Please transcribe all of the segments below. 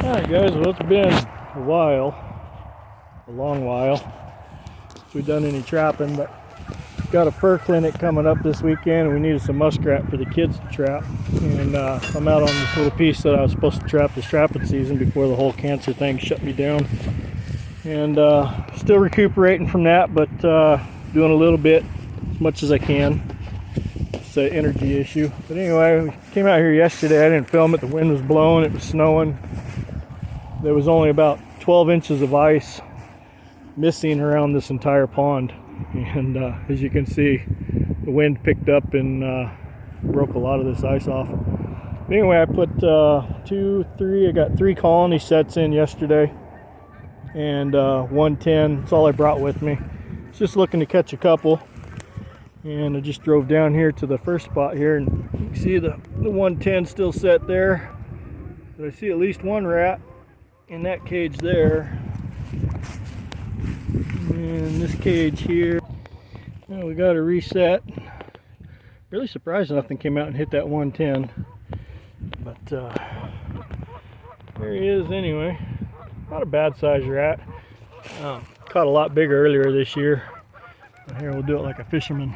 Alright guys, well it's been a while, a long while since we've done any trapping, but got a fur clinic coming up this weekend and we needed some muskrat for the kids to trap. And I'm out on this little piece that I was supposed to trap this trapping season before the whole cancer thing shut me down. And still recuperating from that, but doing a little bit, as much as I can. It's an energy issue. But anyway, we came out here yesterday. I didn't film it. The wind was blowing, it was snowing. There was only about 12 inches of ice missing around this entire pond. And as you can see, the wind picked up and broke a lot of this ice off. But anyway, I put I got 3 colony sets in yesterday. And 110, that's all I brought with me. Just looking to catch a couple. And I just drove down here to the first spot here, and you can see the 110 still set there. But I see at least one rat in that cage there. And this cage here. Well, we got to reset. Really surprised nothing came out and hit that 110. But there he is anyway. Not a bad size rat. Caught a lot bigger earlier this year. But here we'll do it like a fisherman.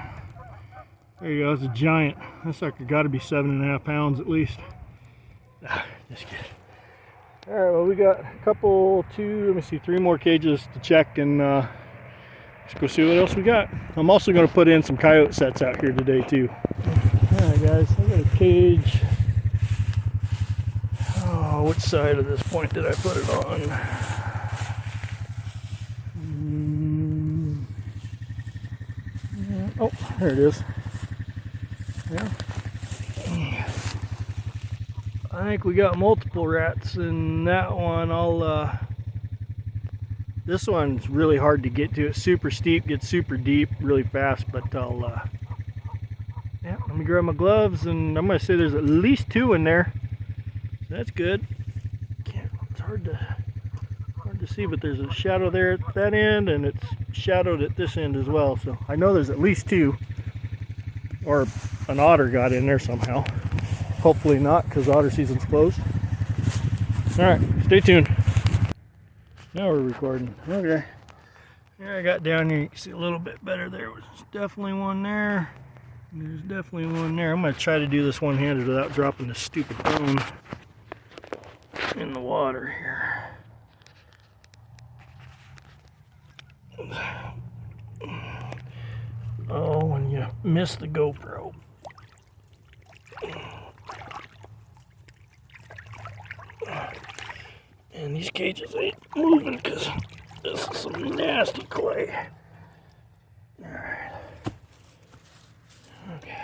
There you go, it's a giant. That sucker got to be 7.5 pounds at least. Just kidding. Alright, well we got a couple, 3 more cages to check, and let's go see what else we got. I'm also going to put in some coyote sets out here today too. Alright guys, I got a cage. Oh, which side of this point did I put it on? Oh, there it is. Yeah. I think we got multiple rats in that one. This one's really hard to get to. It's super steep, gets super deep really fast, but yeah, let me grab my gloves, and I'm gonna say there's at least 2 in there. So that's good. It's hard to see, but there's a shadow there at that end, and it's shadowed at this end as well. So I know there's at least 2, or an otter got in there somehow. Hopefully not, because otter season's closed. Alright, stay tuned. Now we're recording. Okay. Here I got down here, you can see a little bit better there. There's definitely one there. There's definitely one there. I'm going to try to do this one-handed without dropping this stupid phone in the water here. Oh, when you miss the GoPro. And these cages ain't moving because this is some nasty clay. Alright. Okay.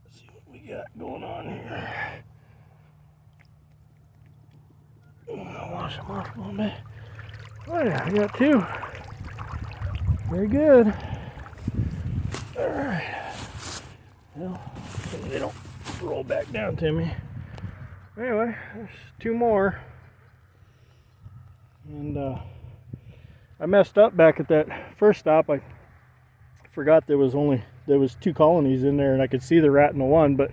Let's see what we got going on here. I'll wash them off a little bit. Oh yeah, I got 2. Very good. Alright. Well, they don't roll back down to me. Anyway, there's 2 more. And I messed up back at that first stop. I forgot there was 2 colonies in there, and I could see the rat in the one, but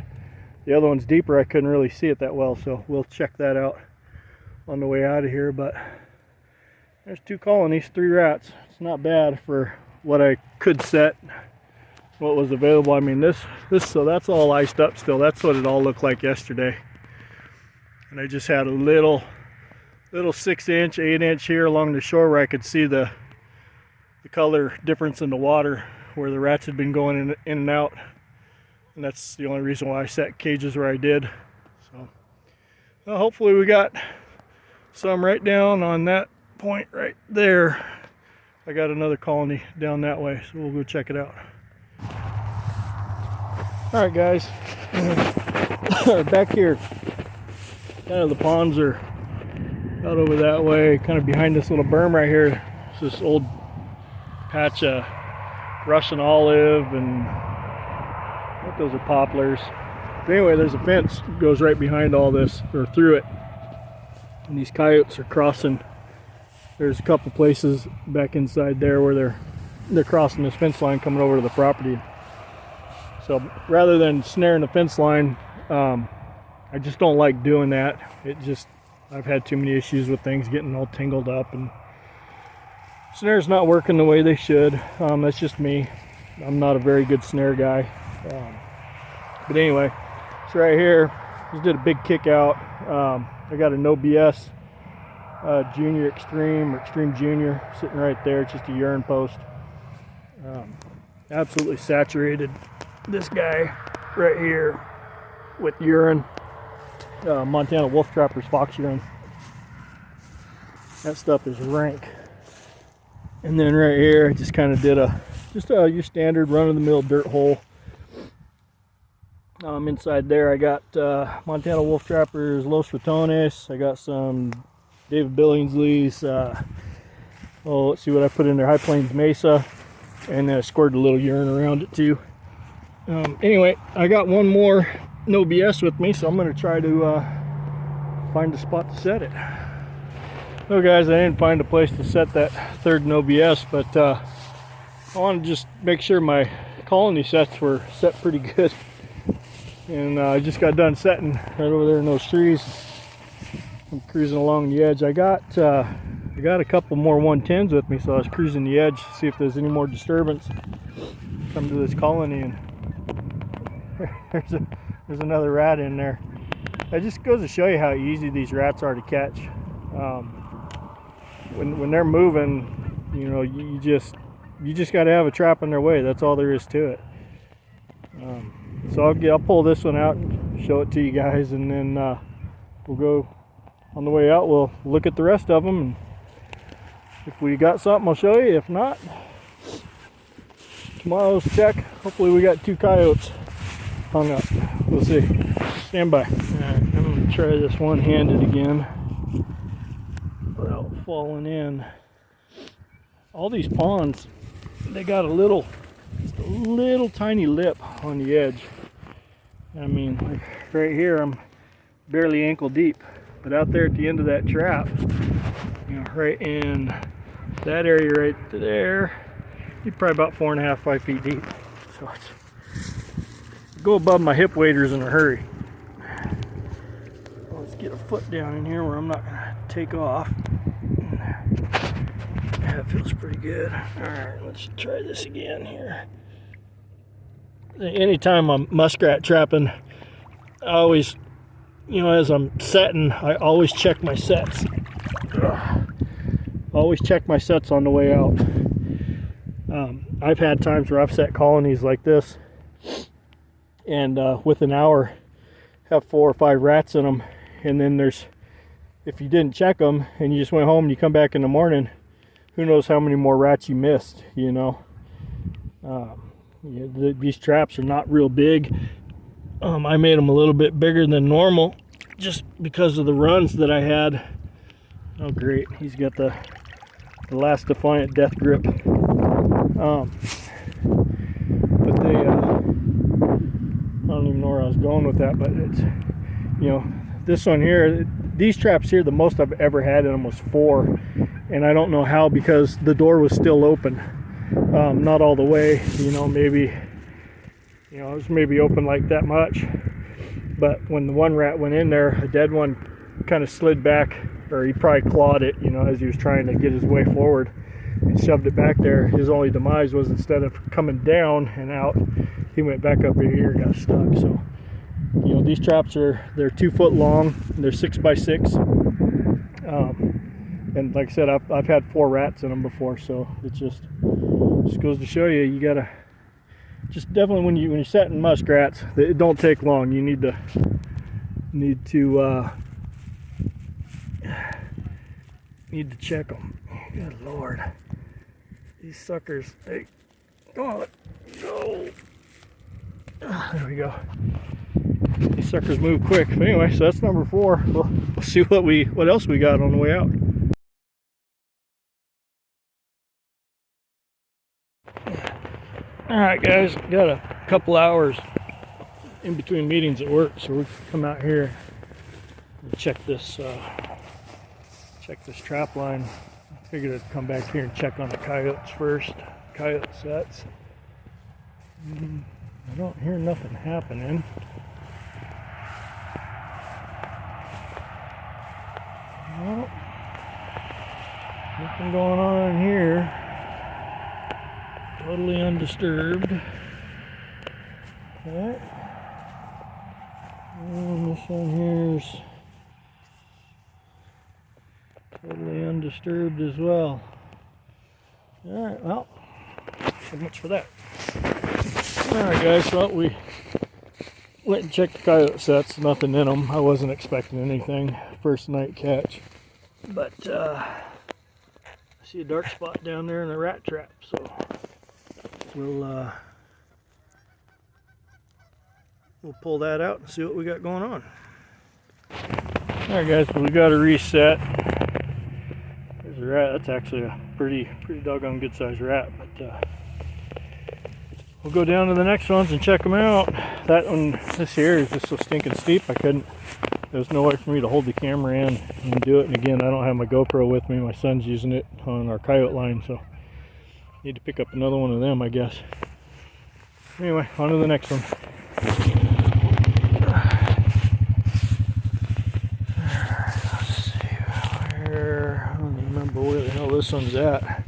the other one's deeper. I couldn't really see it that well, so we'll check that out on the way out of here. But there's 2 colonies, 3 rats. It's not bad for what I could set, what was available. I mean, this so that's all iced up still. That's what it all looked like yesterday. And I just had a little 6-inch, 8-inch here along the shore where I could see the color difference in the water where the rats had been going in and out. And that's the only reason why I set cages where I did. So well, hopefully we got some right down on that point right there. I got another colony down that way, so we'll go check it out. Alright guys, back here, kind of the ponds are out over that way, kind of behind this little berm right here. It's this old patch of Russian olive, and I think those are poplars. But anyway, there's a fence that goes right behind all this, or through it. And these coyotes are crossing. There's a couple places back inside there where they're crossing this fence line coming over to the property. So rather than snaring the fence line, I just don't like doing that. I've had too many issues with things getting all tangled up, and snares not working the way they should. That's just me. I'm not a very good snare guy. But anyway, it's right here. Just did a big kick out. I got a No BS Junior Extreme or Extreme Junior sitting right there. It's just a urine post. Absolutely saturated this guy right here with urine. Montana Wolf Trappers Fox urine. That stuff is rank. And then right here, I just kind of did your standard run-of-the-mill dirt hole. Inside there, I got Montana Wolf Trappers Los Ratones. I got some David Billingsley's. Let's see what I put in there. High Plains Mesa, and then I squirted a little urine around it too. Anyway, I got one more No BS with me, so I'm going to try to find a spot to set it. So guys, I didn't find a place to set that third No BS, but I want to just make sure my colony sets were set pretty good. And I just got done setting right over there in those trees. I'm cruising along the edge. I got a couple more 110s with me, so I was cruising the edge to see if there's any more disturbance. Come to this colony, and there's another rat in there. That just goes to show you how easy these rats are to catch. When they're moving, you know, you just got to have a trap in their way. That's all there is to it. So I'll pull this one out and show it to you guys, and then we'll go on the way out. We'll look at the rest of them, and if we got something, I'll show you. If not, tomorrow's check. Hopefully we got 2 coyotes hung up. We'll see. Stand by. Alright, I'm going to try this one-handed again without falling in. All these ponds, they got a little tiny lip on the edge. I mean, like right here, I'm barely ankle deep, but out there at the end of that trap, you know, right in that area right there, you're probably about 4.5, 5 feet deep. So go above my hip waders in a hurry. Let's get a foot down in here where I'm not gonna take off. That feels pretty good. All right, let's try this again here. Anytime I'm muskrat trapping, I always, you know, as I'm setting, I always check my sets. Always check my sets on the way out. I've had times where I've set colonies like this, and with an hour, have 4 or 5 rats in them, and then if you didn't check them and you just went home and you come back in the morning, who knows how many more rats you missed, you know. These traps are not real big. I made them a little bit bigger than normal just because of the runs that I had. Oh great, he's got the last defiant death grip. But they I don't even know where I was going with that, but it's, you know, this one here, these traps here, the most I've ever had in them was 4, and I don't know how, because the door was still open. Not all the way, you know, maybe, you know, it was maybe open like that much, but when the one rat went in there, a dead one kind of slid back, or he probably clawed it, you know, as he was trying to get his way forward, and shoved it back there. His only demise was, instead of coming down and out, he went back up in here and got stuck. So, you know, these traps they're 2 foot long, they're 6 by 6, and like I said, I've had 4 rats in them before, so it just goes to show you, you gotta just definitely, when you're setting muskrats, it don't take long. You need to check them. Good Lord, these suckers, they go. There we go. These suckers move quick. But anyway, so that's number 4. We'll see what else we got on the way out. All right, guys, got a couple hours in between meetings at work, so we come out here and check this trap line. I figured I'd come back here and check on the coyotes first. Coyote sets. I don't hear nothing happening. Well, nothing going on here. Totally undisturbed. Okay. And this one here's totally undisturbed as well. Alright, well, so much for that. Alright guys, well, we went and checked the coyote sets, nothing in them. I wasn't expecting anything, first night catch. But I see a dark spot down there in the rat trap, so we'll pull that out and see what we got going on. Alright guys, well, we got a reset. There's a rat. That's actually a pretty doggone good sized rat, but we'll go down to the next ones and check them out. That one, this here is just so stinking steep there's no way for me to hold the camera in and do it. And again, I don't have my GoPro with me. My son's using it on our coyote line, so need to pick up another one of them, I guess. Anyway, on to the next one. Let's see where, I don't even remember where the hell this one's at.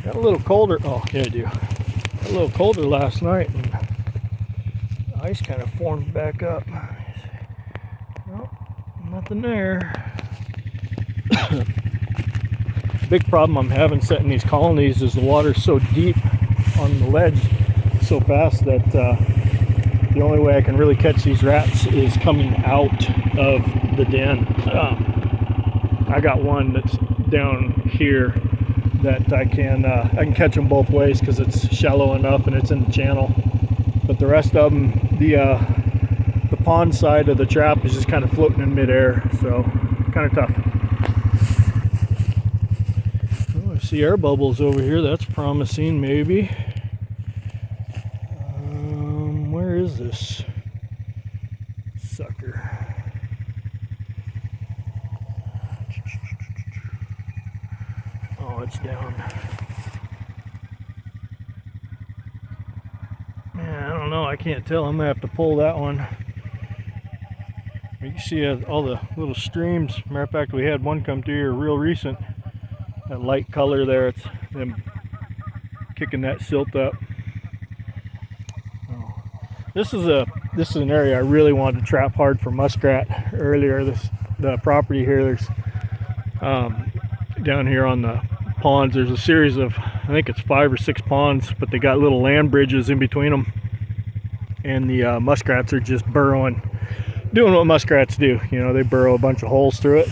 Got a little colder. Oh, yeah, I do. Got a little colder last night, and the ice kind of formed back up. Nope, nothing there. Big problem I'm having setting these colonies is the water's so deep on the ledge so fast that the only way I can really catch these rats is coming out of the den. I got one that's down here that I can catch them both ways because it's shallow enough and it's in the channel. But the rest of them, the pond side of the trap is just kind of floating in midair, so kind of tough. Oh, I see air bubbles over here. That's promising, maybe. Where is this sucker? Oh, it's down. Man, I don't know. I can't tell. I'm gonna have to pull that one. You can see all the little streams. Matter of fact, we had one come through here real recent. That light color there, it's them kicking that silt up. Oh. This is an area I really wanted to trap hard for muskrat earlier. The property here, there's down here on the ponds, there's a series of, I think it's 5 or 6 ponds, but they got little land bridges in between them, and the muskrats are just burrowing, doing what muskrats do. You know, they burrow a bunch of holes through it,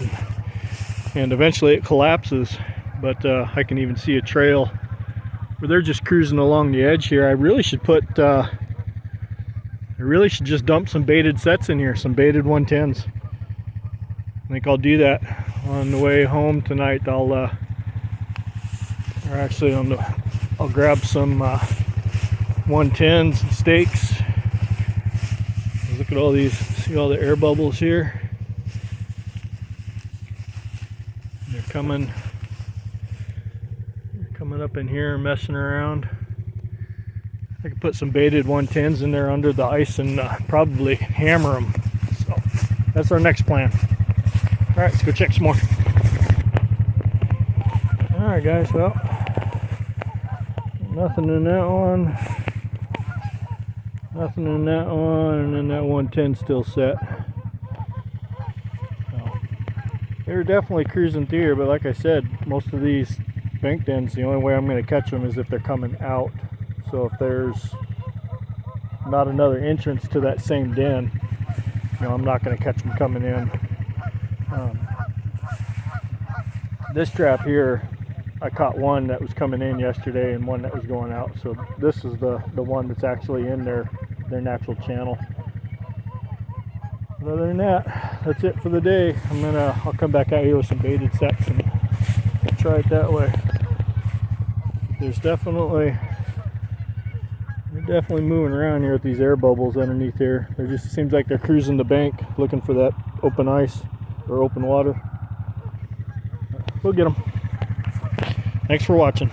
and eventually it collapses. But I can even see a trail where they're just cruising along the edge here. I really should just dump some baited sets in here, some baited 110s. I think I'll do that on the way home tonight. I'll grab some 110s and stakes. Look at all these, see all the air bubbles here? They're coming up in here and messing around. I could put some baited 110s in there under the ice and probably hammer them. So that's our next plan. All right, let's go check some more. All right, guys. Well, nothing in that one. Nothing in that one, and then that 110 still set. So, they're definitely cruising through here, but like I said, most of these bank dens, the only way I'm going to catch them is if they're coming out. So if there's not another entrance to that same den, you know, I'm not going to catch them coming in. This trap here, I caught one that was coming in yesterday and one that was going out. So this is the one that's actually in their natural channel. But other than that, that's it for the day. I'll come back out here with some baited sets and we'll try it that way. They're definitely moving around here with these air bubbles underneath here. It just seems like they're cruising the bank looking for that open ice or open water. We'll get them. Thanks for watching.